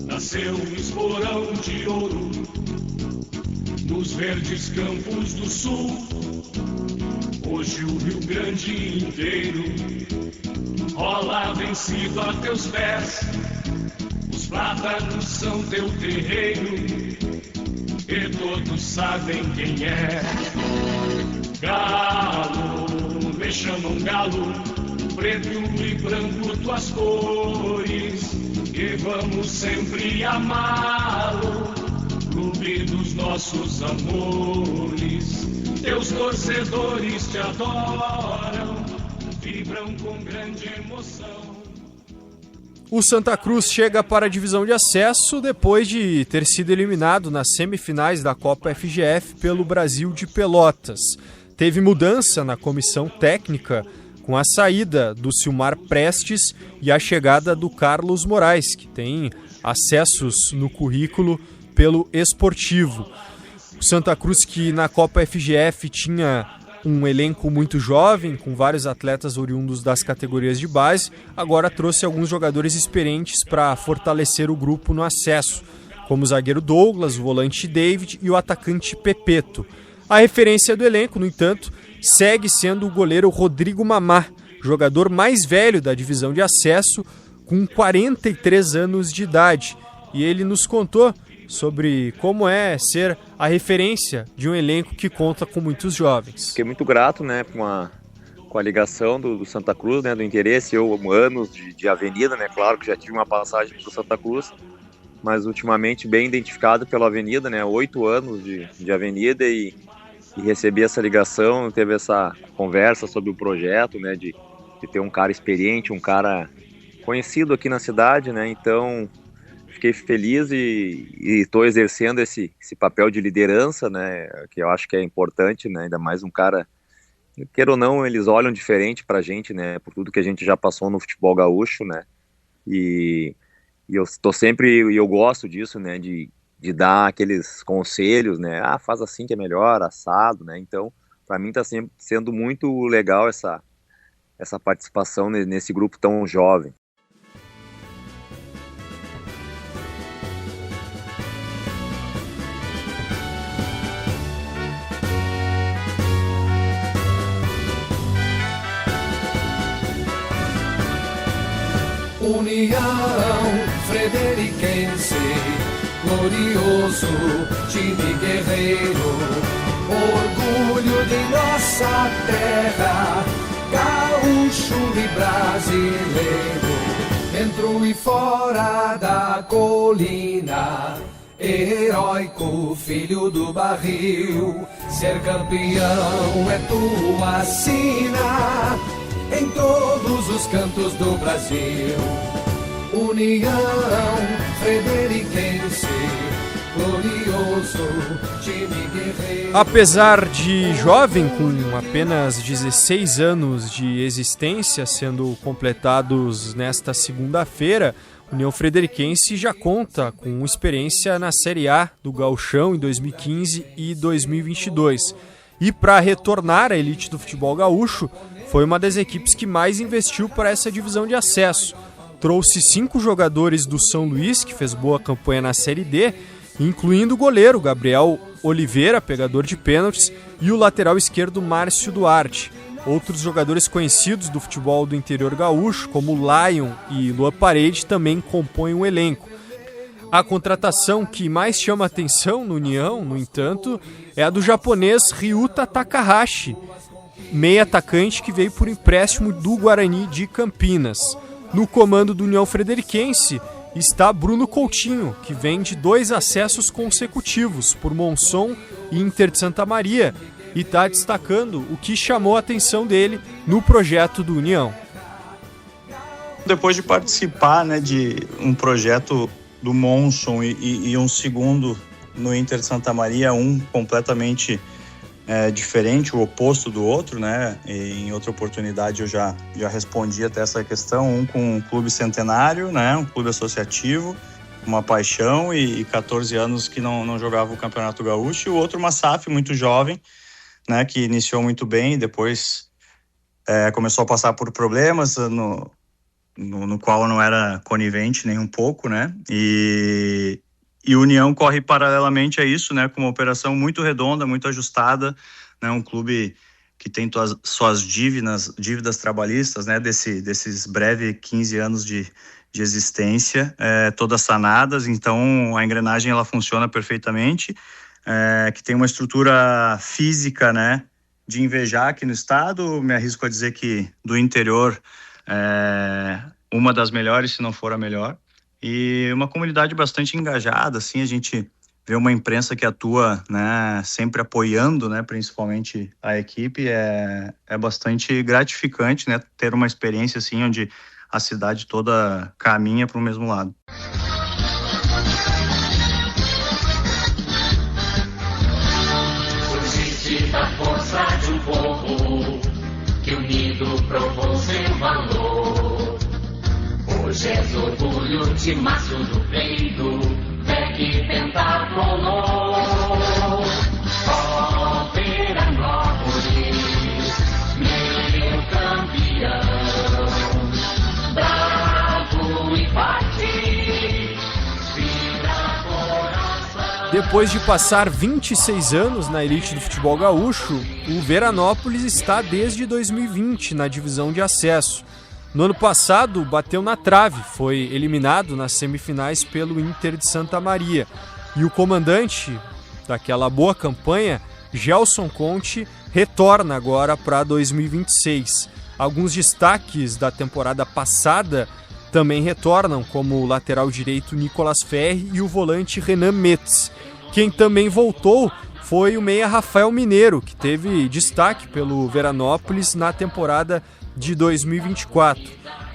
nasceu um esporão de ouro nos verdes campos do sul. Hoje o Rio Grande inteiro rola vencido a teus pés. Os plátanos são teu terreiro e todos sabem quem é. Galo, me chamam galo, preto e branco tuas cores, e vamos sempre amá-lo, clube dos nossos amores. Teus torcedores te adoram, vibram com grande emoção. O Santa Cruz chega para a divisão de acesso depois de ter sido eliminado nas semifinais da Copa FGF pelo Brasil de Pelotas. Teve mudança na comissão técnica com a saída do Silmar Prestes e a chegada do Carlos Moraes, que tem acessos no currículo pelo Esportivo. O Santa Cruz, que na Copa FGF tinha um elenco muito jovem, com vários atletas oriundos das categorias de base, agora trouxe alguns jogadores experientes para fortalecer o grupo no acesso, como o zagueiro Douglas, o volante David e o atacante Pepeto. A referência do elenco, no entanto, segue sendo o goleiro Rodrigo Mamá, jogador mais velho da divisão de acesso, com 43 anos de idade. E ele nos contou sobre como é ser a referência de um elenco que conta com muitos jovens. Fiquei muito grato, né, com a ligação do Santa Cruz, né, do interesse. Eu, anos de Avenida, né, claro que já tive uma passagem para o Santa Cruz, mas ultimamente bem identificado pela Avenida, né, 8 anos de Avenida e recebi essa ligação, teve essa conversa sobre o projeto, né, de ter um cara experiente, um cara conhecido aqui na cidade, né, então fiquei feliz e estou exercendo esse papel de liderança, né, que eu acho que é importante, né, ainda mais um cara, queira ou não, eles olham diferente pra gente, né, por tudo que a gente já passou no futebol gaúcho, né, e eu estou sempre, e eu gosto disso, né, de dar aqueles conselhos, né, faz assim que é melhor, assado, né, então, para mim está sendo muito legal essa participação nesse grupo tão jovem. União Frederiquense, glorioso time guerreiro, orgulho de nossa terra, gaúcho e brasileiro, dentro e fora da colina, heróico filho do barril, ser campeão é tua sina, em todos os cantos do Brasil. União Frederiquense, glorioso time guerreiro. Apesar de jovem, com apenas 16 anos de existência, sendo completados nesta segunda-feira, União Frederiquense já conta com experiência na Série A do Gauchão em 2015 e 2022. E para retornar à elite do futebol gaúcho, foi uma das equipes que mais investiu para essa divisão de acesso. Trouxe 5 jogadores do São Luís, que fez boa campanha na Série D, incluindo o goleiro Gabriel Oliveira, pegador de pênaltis, e o lateral esquerdo Márcio Duarte. Outros jogadores conhecidos do futebol do interior gaúcho, como Lion e Lua Parede, também compõem o elenco. A contratação que mais chama atenção no União, no entanto, é a do japonês Ryuta Takahashi, meia atacante que veio por empréstimo do Guarani de Campinas. No comando do União Frederiquense está Bruno Coutinho, que vem de 2 acessos consecutivos por Monson e Inter de Santa Maria, e está destacando o que chamou a atenção dele no projeto do União. Depois de participar, né, de um projeto do Monson e um segundo no Inter de Santa Maria, um completamente diferente, o oposto do outro, né? E em outra oportunidade eu já respondi até essa questão, um com um clube centenário, né? Um clube associativo, uma paixão e 14 anos que não jogava o Campeonato Gaúcho, e o outro uma SAF muito jovem, né? Que iniciou muito bem e depois começou a passar por problemas no qual eu não era conivente nem um pouco, né? E o União corre paralelamente a isso, né? Com uma operação muito redonda, muito ajustada, né? Um clube que tem suas dívidas trabalhistas, né? Desses breves 15 anos de existência, todas sanadas. Então, a engrenagem ela funciona perfeitamente, que tem uma estrutura física, né? De invejar aqui no estado. Me arrisco a dizer que do interior uma das melhores, se não for a melhor, e uma comunidade bastante engajada, assim, a gente vê uma imprensa que atua, né, sempre apoiando, né, principalmente a equipe, é bastante gratificante, né, ter uma experiência assim, onde a cidade toda caminha para o mesmo lado. Surgiste da força de um povo que unido provou seu valor. Hoje és orgulho de maço do peito, pegue pentacolor. Ó Veranópolis, meu campeão, bravo e forte, vida coração. Depois de passar 26 anos na elite do futebol gaúcho, o Veranópolis está desde 2020 na divisão de acesso. No ano passado, bateu na trave, foi eliminado nas semifinais pelo Inter de Santa Maria. E o comandante daquela boa campanha, Gelson Conte, retorna agora para 2026. Alguns destaques da temporada passada também retornam, como o lateral direito Nicolas Ferri e o volante Renan Metz. Quem também voltou foi o meia Rafael Mineiro, que teve destaque pelo Veranópolis na temporada de 2024.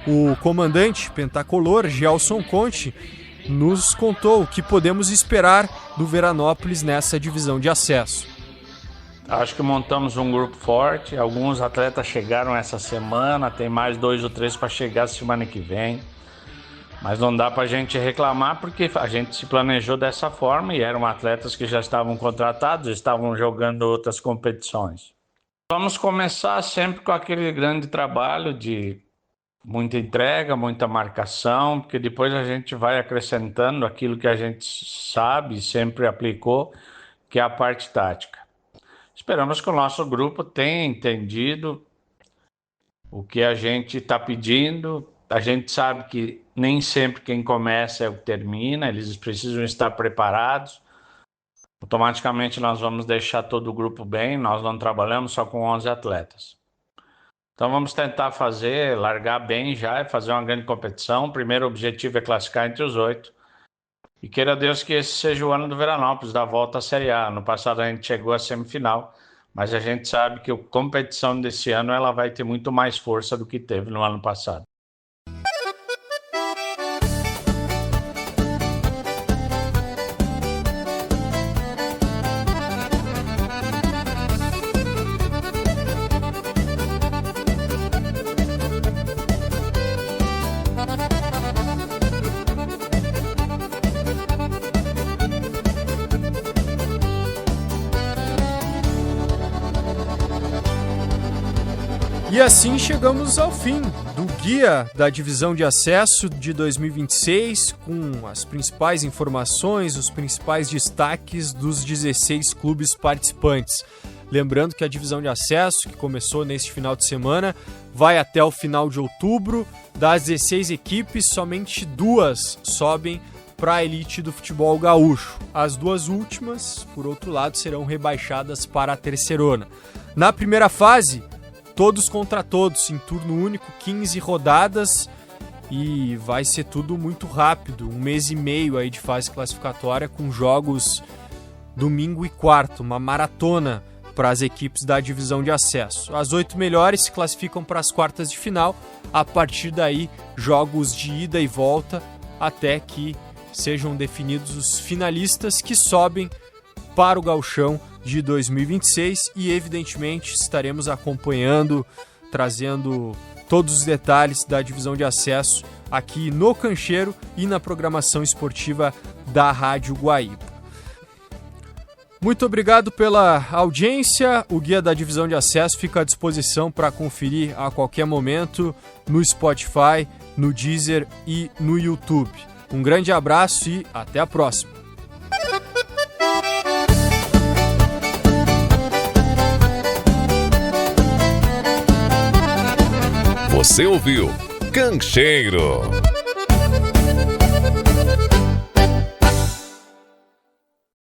O comandante pentacolor, Gelson Conte, nos contou o que podemos esperar do Veranópolis nessa divisão de acesso. Acho que montamos um grupo forte, alguns atletas chegaram essa semana, tem mais 2 ou 3 para chegar semana que vem, mas não dá para a gente reclamar porque a gente se planejou dessa forma e eram atletas que já estavam contratados, estavam jogando outras competições. Vamos começar sempre com aquele grande trabalho de muita entrega, muita marcação, porque depois a gente vai acrescentando aquilo que a gente sabe e sempre aplicou, que é a parte tática. Esperamos que o nosso grupo tenha entendido o que a gente está pedindo. A gente sabe que nem sempre quem começa é o que termina, eles precisam estar preparados. Automaticamente nós vamos deixar todo o grupo bem, nós não trabalhamos só com 11 atletas. Então vamos tentar largar bem já e fazer uma grande competição. O primeiro objetivo é classificar entre os 8. E queira Deus que esse seja o ano do Veranópolis, da volta à Série A. No passado a gente chegou à semifinal, mas a gente sabe que a competição desse ano ela vai ter muito mais força do que teve no ano passado. E assim chegamos ao fim do guia da divisão de acesso de 2026, com as principais informações, os principais destaques dos 16 clubes participantes. Lembrando que a divisão de acesso, que começou neste final de semana, vai até o final de outubro. Das 16 equipes, somente 2 sobem para a elite do futebol gaúcho. As 2 últimas, por outro lado, serão rebaixadas para a terceirona. Na primeira fase, todos contra todos, em turno único, 15 rodadas, e vai ser tudo muito rápido. 1 mês e meio aí de fase classificatória, com jogos domingo e quarto, uma maratona para as equipes da divisão de acesso. As 8 melhores se classificam para as quartas de final. A partir daí, jogos de ida e volta até que sejam definidos os finalistas que sobem para o Gauchão de 2026 e, evidentemente, estaremos acompanhando, trazendo todos os detalhes da divisão de acesso aqui no Cancheiro e na programação esportiva da Rádio Guaíba. Muito obrigado pela audiência. O Guia da Divisão de Acesso fica à disposição para conferir a qualquer momento no Spotify, no Deezer e no YouTube. Um grande abraço e até a próxima. Você ouviu Cancheiro.